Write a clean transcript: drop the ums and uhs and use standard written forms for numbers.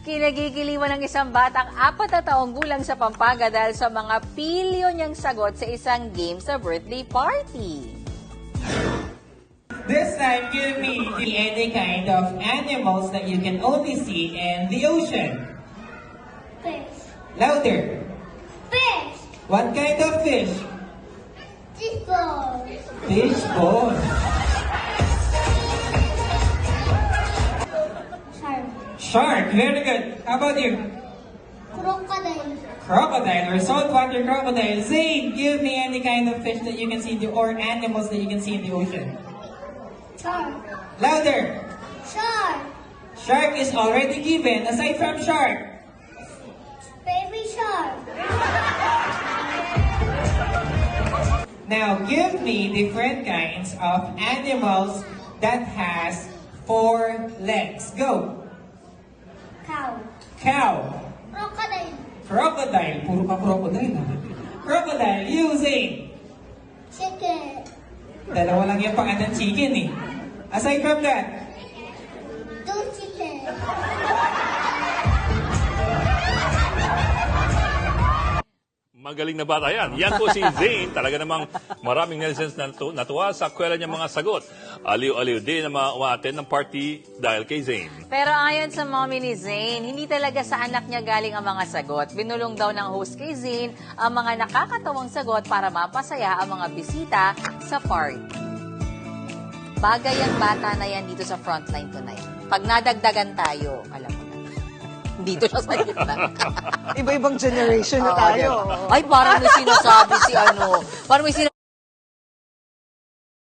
Kinagigiliwan ng isang batang 4 na taong gulang sa Pampanga dahil sa mga pilyo niyang sagot sa isang game sa birthday party. This time, give me any kind of animals that you can only see in the ocean. Fish. Louder. Fish. What kind of fish? Fishbone. Fishbone. Shark. Shark. Very good. How about you? Crocodile. Crocodile or saltwater crocodile. Zane, give me any kind of fish that you can see in the, or animals that you can see in the ocean. Shark. Louder. Shark. Shark is already given. Aside from shark. Baby shark. Now, give me different kinds of animals that has 4 legs. Go. Cow. Cow. Crocodile. Crocodile. Puro ka crocodile. Ha? Crocodile. Using. Chicken. Dalawa lang yung pangalan chicken eh. Aside from that. 2 chicken. Magaling na bata yan. Yan po si Zane. Talaga namang maraming netizens na natuwa sa kwela niya mga sagot. Aliw-aliw din na umaattend ng party dahil kay Zane. Pero ayon sa mommy ni Zane, hindi talaga sa anak niya galing ang mga sagot. Binulong daw ng host kay Zane ang mga nakakatawang sagot para mapasaya ang mga bisita sa party. Bagay ang bata na yan dito sa frontline tonight. Pag nadagdagan tayo, alam mo na. Dito siya sa gitna. Iba-ibang generation na Oo, tayo. diba? Ay, parang may sinasabi si ano. Parang may sinasabi